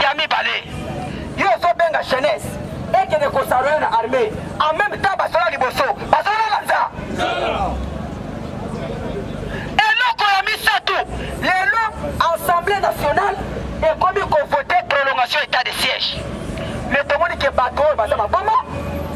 ya mibale yo ozobenga jeunesse ekende kosalola na armée en même temps basola liboso basola lanza eloko ya misato lelo assemblée nationale ekomi kovote prolongation état de siège mais tomoni ke bato oyo baza maboma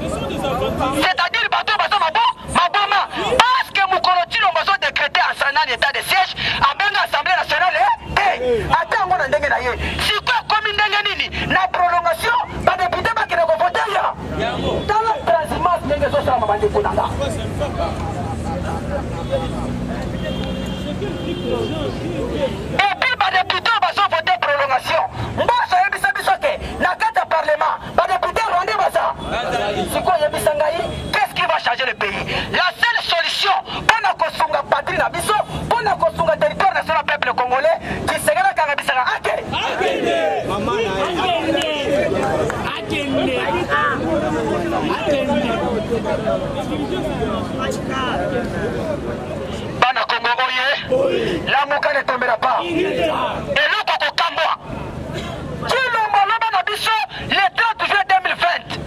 c'est-à-dire bato oyo baza maboma parce que mokolo tino bazo décréter en état de siège abenga assemblée nationale te ata yango na ndenge na ye siko ekomi ndenge nini na prolongation badepute bakende kovote ya tala transhumance ndenge ezosalama bandeko nanga et puis badepute oyo bazovote prolongation mboso oyebisa biso ke na kati ya parlement badepute rwandais baza sikoyo oyebisa ngai qu'est-ce qui va changer le pays? La seule solution mpona kosunga patrie na biso mpona kosunga territoire national peuple congolais kisengela kanga bisaka ake bana Congo oye lamuka ne tombera pa eloko kokambwa Chilombo loba na biso le 30 juin 2020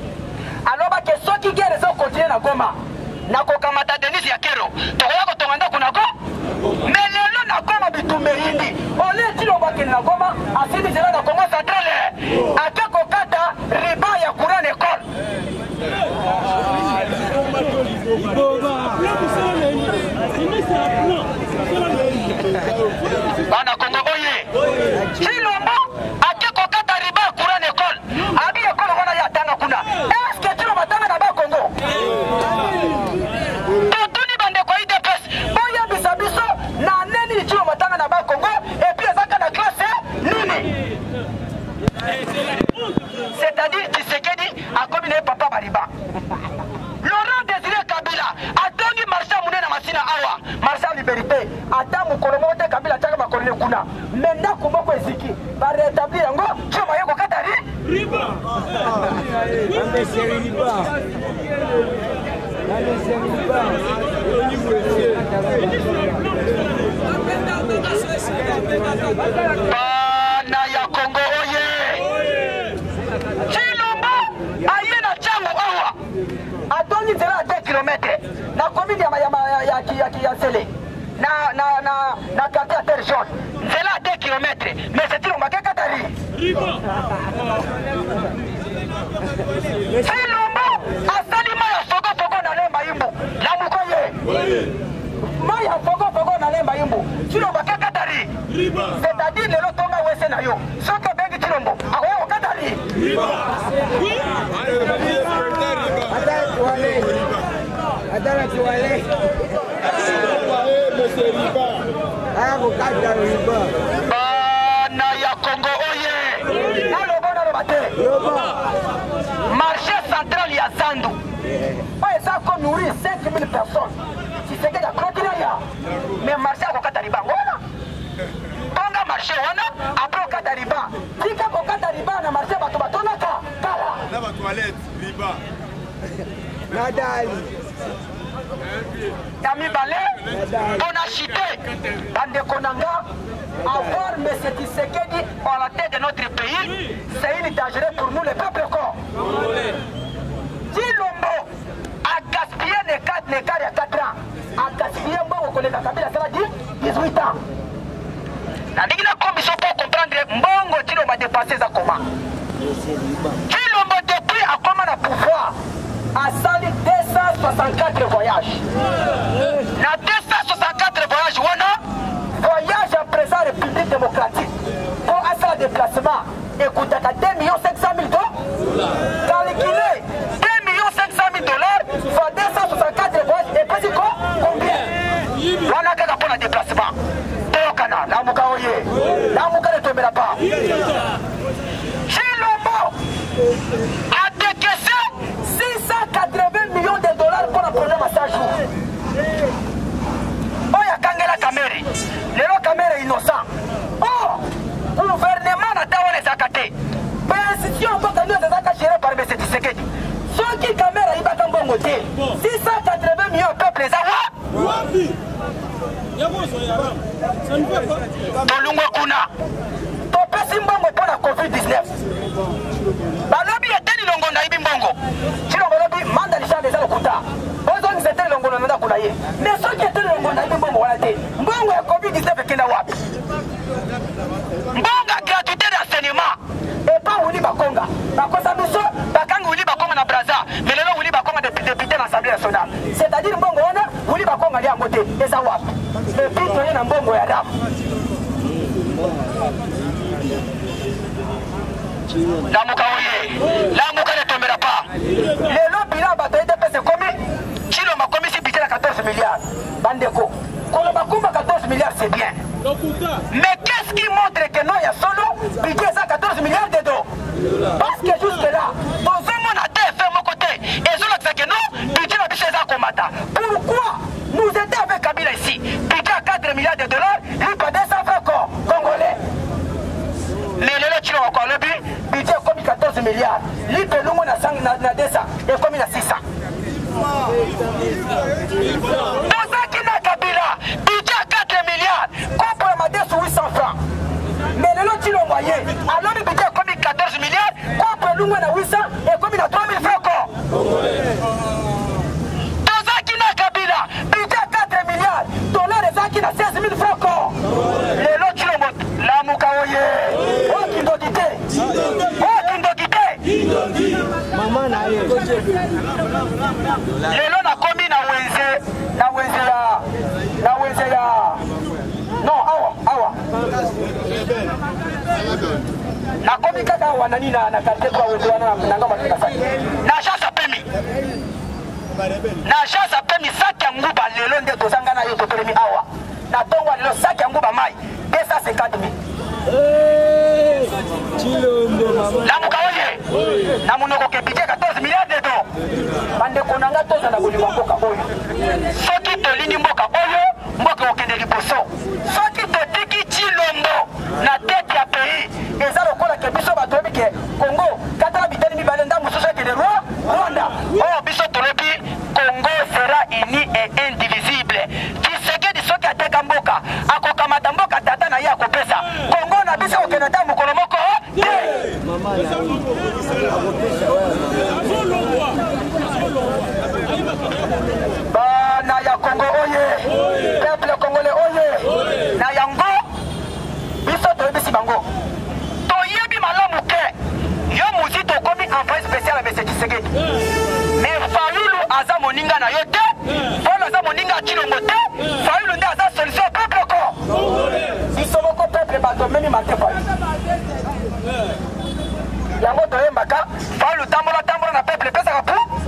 aloba ke soki guerre ezokontinue na Goma nakokamata Denis Yakero tokoya kotonga ndako nako mais lelo na Goma bitumbe yindi ole Chilombo akende na Goma asili nzela na Congo centrale ake kokata riba ya courant école bana Congo oye Chilombo ake kokata riba ya courant école abi école wana ya tanga kuna est-ce que Chilombo atanga na ba Congo totuni bandeko IDPS boya bisa biso na neni Chilombo atanga na ba Congo et puis ezaka na classe nini c'est-à-dire Tshisekedi akomi na papa bariba Laurent Désiré Kabila atongi marché munene na masina awa marché liberté ata mukolo mote Kabila taka makolone kuna menda kumoko eziki ba rétablir yango choma yoko katari riba bana ya Congo oye Chilombo ayena chango awa atongi nzela ya 2 km na commune ya Sele na quartier ya Terre Jaune nzela ya 2 km mais c'est Chilombo kakatari Chilombo asali ma ya fogo na lemba imbu la mukoye ma ya fogo na lemba imbu Chilombo kakatari c'est-à-dire lelo tonga wese na yo soki obengi Chilombo akoya kokatari Adala tuwale. Bana ya Congo oye. Nalo bate. Marché central ya Zandu. Oye ça qu'on nourrit 5000 personnes. Si c'est que la continent mais marché à Katariba wana. Tonga marché wana après Katariba. Tika ko Katariba na marché bato batona ka. Kala. Na ba toilette riba. Nadal. Tami Balé, on a chité Bande Konanga, avoir M. Tshisekedi à la tête de notre pays, c'est une dangereux pour nous, les peuples corps. Chilombo a gaspillé les 4 il y a 4 ans, a gaspillé Mbongo Koleka Kabila, ça va dire 18 ans. La Ligue de commission pour comprendre Mbongo Chilombo a dépassé sa comment. Chilombo depuis a comment le pouvoir. A sali 264 voyages. Na 264 voyages, voyage à présent République démocratique. Pour un seul déplacement, écoutez, 2 500 000 $. Calculez 2 500 000 $, fois 264 voyages, et puis combien? On a qu'à pour le déplacement. Tokana, la mouka oye, la mouka ne tombera pas. Chilombo a décaissé 680 millions de $ pour le problème à sa jour. Oh, ya Kangela Kameri. Le Kameri est innocent. Oh, gouvernement n'a pas les accatés. Précision, on peut nous les accater par M. Tshisekedi. Ceux qui Kamera, ils battent un bon côté. 680 millions de peuples, les Awa. Tolungo Kuna. Topé Simbongo pour la Covid-19. songo ya damu. Lamuka oye, lamuka ne tombera pas. Lelo bilan bato EDPS komi, chilo makomi si budget à 14 milliards. Bandeko, koloba kumba 14 milliards c'est bien. Mais qu'est-ce qui montre que non, il y a solo budget à 14 milliards de dos? Parce que jusque là, dans un monde à terre, fait mon côté, et sur l'autre, que non, budget à budget à combattre. Pourquoi nous étions avec Kabila ici? Budget à 4 milliards de dollars, lui pas 200 francs congolais. Mais le chilo encore le budget comme 14 milliards. Lui peut nous na 200 et comme il a 600. Dans un qui n'a Kabila, budget à 4 milliards, comprend ma 800 francs. Mais le lot il envoyé, alors le budget comme 14 milliards, comprend nous na 800 et comme il a 3000 francs. Dans un qui n'a Kabila, budget à 4 milliards, dollars les gens qui n'a 16 000 francs. Le lot il envoyé, la moukaoye, oh qui doit quitter, oh qui doit quitter. Maman n'a rien. Lelo na komi na wenze ya non awa na komi kaka awa nani na quartier kwa wenze wana na ngoma tukasaki na chance apemi saki ya nguba lelo nde tozanga na yo topelemi awa na tongo lelo saki ya nguba mai 250 000 lamuka oye na monoko ke budget 14 milliards de dollars. Bandeko nanga toza na bolingo mboka oyo. Soki tolini mboka oyo, mboka okende liboso. Soki totiki Chilombo na tete ya pays, eza lokola ke biso bato yebi ke Congo katala bitani mibale nda mosusu ekende Rwanda. Oh biso tolobi Congo sera uni et indivisible. Tshisekedi soki ateka mboka, akokamata mboka tata na ye akopesa. Congo na biso okende ta mokolo moko te. Bana ya Congo oye, peuple congolais oye, na yango biso toyebisi bango toyebi malamu ke yo muzi tokomi envoyé spécial à M. Tshisekedi. Mais Fayulu aza moninga na yo te, Fayulu aza moninga Chilombo te, Fayulu nde aza solution peuple ko biso moko peuple bato memi mate Fayulu yango toyembaka Fayulu tambola na peuple pesaka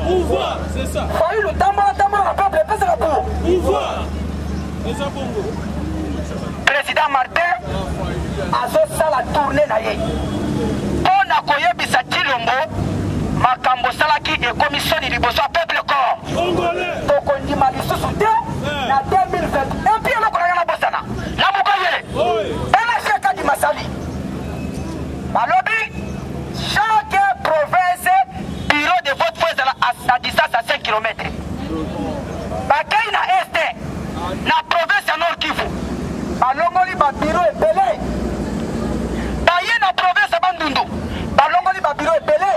pouvoir, c'est ça. Fayulu tambola na peuple pesaka pouvoir. Président Martin azosala tournée na ye mpona koyebisa Chilombo makambo salaki ekomi soni liboso ya peuple corps tokondima lisusu te na 2020 epi eloko nanga na bosana lamuka ye elege kadi masali balobi chaque province bureau de vote fo ezala à distance à 5 km bakei na este na province ya Nord Kivu balongoli babiro ebele baye na province ya Bandundu balongoli babiro ebele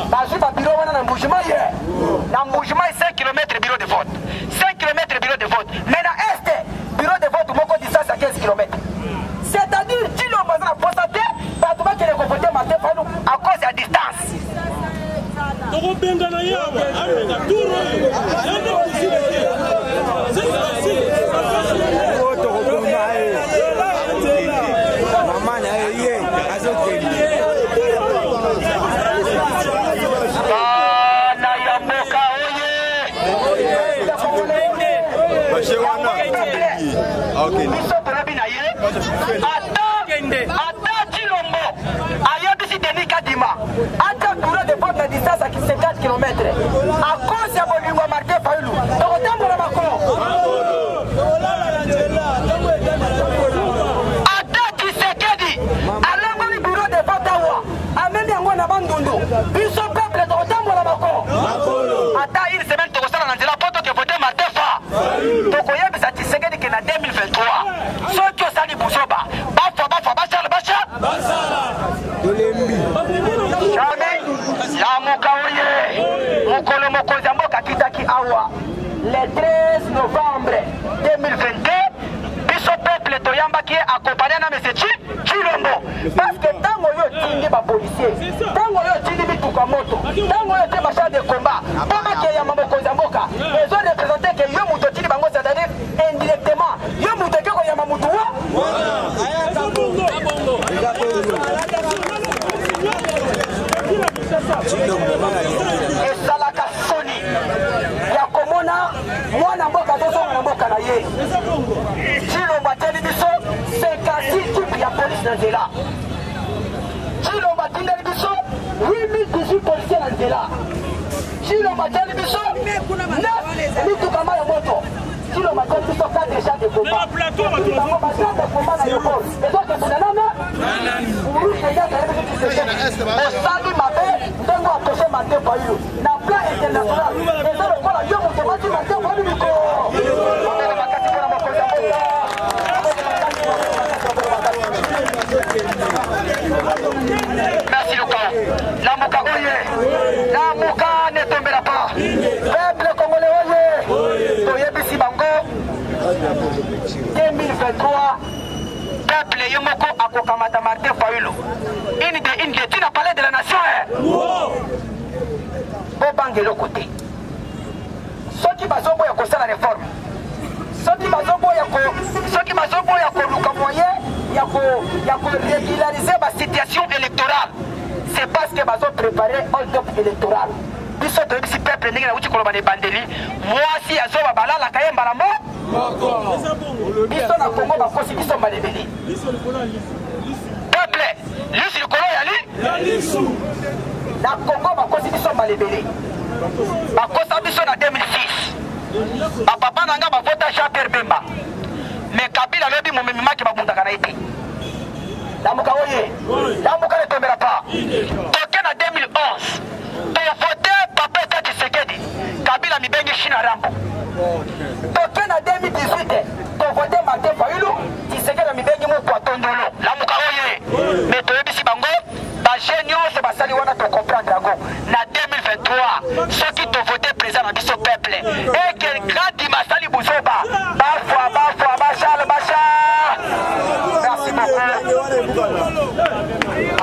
bazwi babiro wana na Mbujimai ye na Mbujimai 5 km bureau de vote 5 km bureau de vote mais na este bureau de vote moko distance à 15 km c'est-à-dire Chilombo aza na posa te bato bakende kovote mate Fayulu à cause ya distance tokobengana yawe ameka turo ende possibilité c'est facile maman na ye azokeli bana ya mboka oye biso tolobi na ye ata Chilombo ayebisi Denis Kadima ata bureau de vote na distance à 50 km à cause ya bolingo ya Martin Fayulu tokotambola makolo ata Tshisekedi alongoli bureau de vote awa amemi yango na Bandundu biso peuple tokotambola makolo ata une semaine tokosala na nzela mpo tokevote Martin Fa tokoyebisa Tshisekedi ke na 2023 soki osali buzoba bafa basala jamais lamuka oye mokolo mokonzi ya mboka kitaki awa le 13 novembre 2022 biso peuple toyambaki ye akompagné na M. Chilombo parce que ntango oyo otindi bapolisier ntango oyo otindi mituka moto ntango oyo te bachar de combat mpomaki eyamba mokonzi ya mboka ezo représente ke yo mutu otindi bango c'est-à-dire indirectement yo mutu eke koyamba mutu wa nzela chilo matali biso na mituka ya moto chilo matali biso ka déjà de combat bango bazanda combat na yoko ezoke bunanana osali mabe ndenge atoshe matepo ayo na plan international eza lokola yo moto mati matepo ayo miko makasi mpona mokonzi ya mboka. Merci Lucas. Namuka oye. Namuka ne tombera pas. Peuple congolais oye. Toyebisi bango. 2023. Peuple yomoko akokamata Martin Fayulu. Une de tina palais de la nation. Bobangelo côté. Soki bazombo ya kosala réforme. Soki bazombo ya koluka moyen ya régulariser la situation électorale. C'est parce que bazo préparer un top électoral. Biso to bisi peuple ndenge na uti koloba ne bandeli. Mwasi azoba balala kayemba la mo. Biso na Congo bakosi biso malebeli. Peuple, lisi likolo ya li? Na Congo bakosi biso malebeli. Bakosa biso na 2006. Papa nanga bavota Jean-Pierre Bemba. Mais Kabila lobi momemimaki babundaka na ete. Lamuka oye. Lamuka ne tombera pas. Toke na 2011. To vote Papa Eka Tshisekedi. Kabila mibengi China Rambo. Toke na 2018. To vote Martin Fayulu. Tshisekedi mibengi Mokwa Tondolo. Lamuka oye. Mais toyebisi bango. Ba géniaux se basali wana to comprendre yango. Na 2023. Ceux qui te voté président na biso peuple. Et quel grand Dimasali Bouzoba. Bafwa. Merci beaucoup.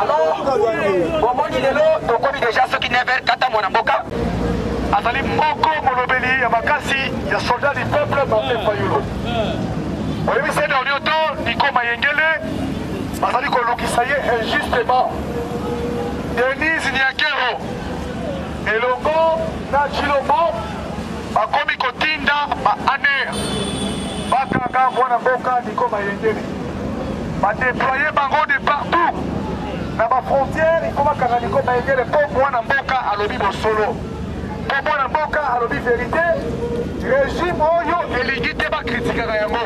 Alors, au moment de l'eau, déjà ceux qui n'avaient qu'à Mboka. Azali Moko Molobeli, Yamakasi, il y a soldats du peuple, Martin Fayulu. Vous avez vu, c'est dans l'auto, Nico Mayengele, Azali Kolokisaye, injustement. Denise Nyakero, Elongo, Nachilobo, Bakomi Kotinda, Aner. Bakanga Mwana Mboka Nico Mayengele. Va déployer bango de partout. Dans ma frontière, il faut que Nico Mayengele pour Mwana Mboka à l'obi Bosolo. Pour Mwana Mboka à l'obi vérité. Régime Oyo et l'égalité va critiquer Rayango.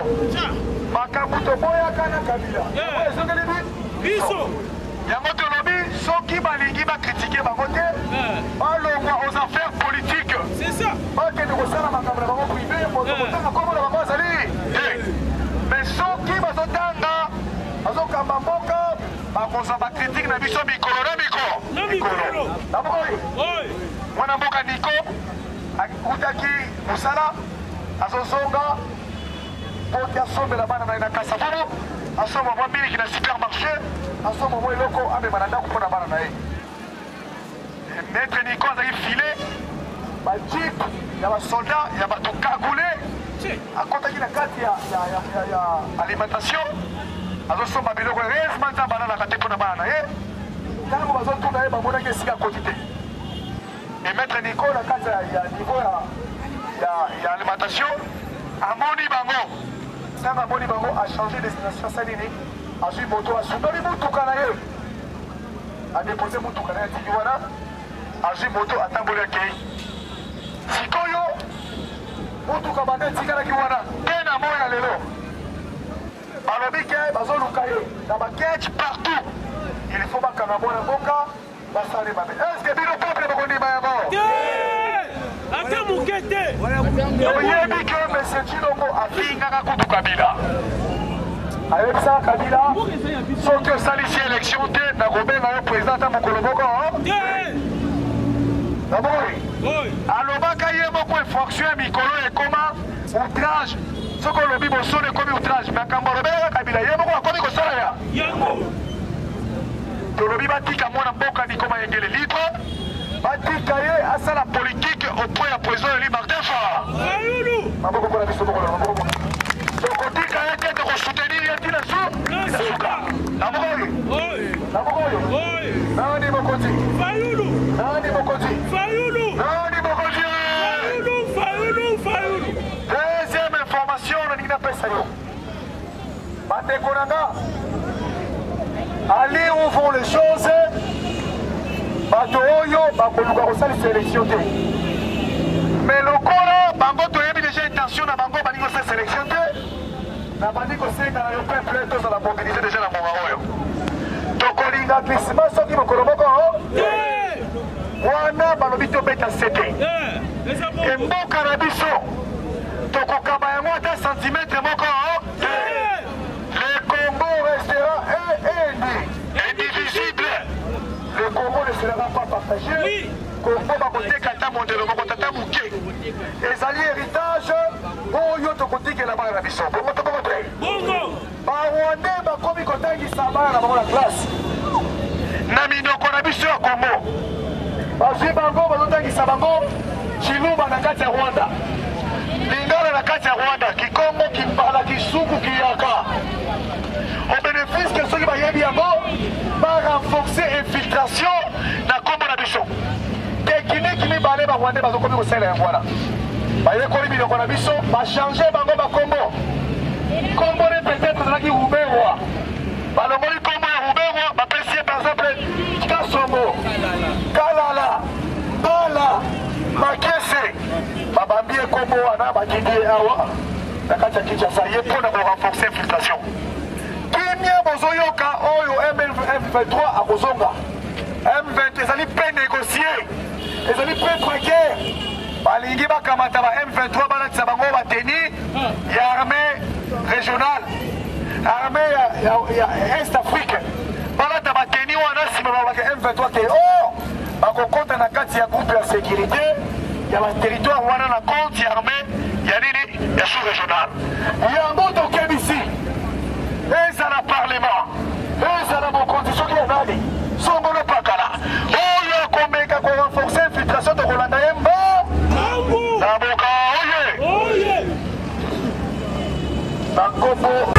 Makamuto Boya Kana Kabila. Biso. Yango Tolobi, ceux qui balingi va critiquer Bangote. On le voit aux affaires politiques. C'est ça. Ok, nous sommes à ma caméra privée. Mais ceux qui vont s'entendre, ils critique na biso mikolo na mikolo. Mwana mboka Nico, utaki musala, azozonga, poti asombe la bana na kasafuru, asomba mwa miliki na supermarché, asomba mwa eloko abe mananda kupona bana na ye. Maître Nico azaki filé, ba jeep, ya ba soldat, ya ba tokagoulé, akotaki na kati ya alimentation, azosomba biloko resma nzamba na kate pona bana na ye. Tango bazotuna ye bamonaki esika koti te. Et Maître Nico na kati ya niveau ya alimentation, amoni bango. Ntango amoni bango a changé destination salini, azwi moto asundoli mutuka na ye. Adepose mutuka na ye tiki wana, azwi moto atamboli akei. Sikoyo, mutuka bande tikalaki wana, te na moya lelo. Balobi ke bazoluka ye, na baketch partout. Il faut bakanga mwana mboka, basale babe. Est-ce que bino peuple bakondima yango? Ate mukete. Oyebi ke M. Chilombo afingaka kutu Kabila. Ayebisa Kabila, soki osalisi élection te, nakobenga yo président ta mokolo moko. Naboyi. Alobaka ye moko infraction ya mikolo ekoma outrage. Soko lobi bosolo ekomi outrage. Makambo alobelaka Kabila ye moko akomi kosala ya. Tolobi batika mwana mboka Nico Mayengele libre. Batika ye asala politique au point ya président Eli Martin Fayulu. Maboko pour la biso moko maboko. Sokotika ye te ko soutenir ye tina su. Naboyi. Nani mokonzi? Fayulu. Nani mokonzi? Fayulu. Nani mokonzi? Fayulu. Deuxième information na nina pesa yo. Bandeko nanga. Allez où vont les choses. Bato oyo bakoluka kosala sélection te. Mais lokola bango toyebi déjà intention na bango balingi kosala sélection te. Na bandi kosenga na yo peuple tozala mobiliser déjà na monga oyo. Tokolinga glissement soki mokolo moko wana balobi tobeta sete. Emboka na biso tokokaba yango ata centimètre moko te. Le Congo restera indivisible. Le Congo ne sera pas partagé. Congo bakoteka ata mondelo moko tata muke. Ezali héritage oyo tokotikela bana na biso. Bongo tokomotre. Barwandais bakomi kotangisa bana na bango na classe. Na minoko na biso ya Congo. Bazwi bango bazotangisa bango Chilumba na kati ya Rwanda. Lingala na kati ya Rwanda. Kikongo, Kimpala, Kisuku, Kiyaka. Au bénéfice que ceux qui bayebi yango va renforcer infiltration na Congo na biso. Technique mi bale ba Rwanda bazokomi kosala yango wana. Bayekoli biloko na biso ba changer bango ba Congo. Congo ne peut-être ezalaki Ruberwa. Balongoli Congo ya Ruberwa bapesi par exemple Kasongo, Kalala, Bala, Makese. Babambi Congo wana bakindi awa na kati ya Kinshasa ye mpona korenforcer infiltration. Kimia bozoyoka oyo M23 akozonga. M20 ezali mpe négocier, ezali mpe précaire. Balingi bakamata ba M23 balatisa bango bateni ya armée régionale, armée ya Est Afrique. Balata bateni wana nsima babaka M23 ke bakokota na kati ya groupe ya sécurité ya baterritoire wana na compte ya armée ya nini ya sous-régionale. Yango tokebisi ezala parlement ezala mokonzi soki ya nani songolo pakala oyo akomeka korenforce infiltration tokolanda ye mba na boka oye na kombo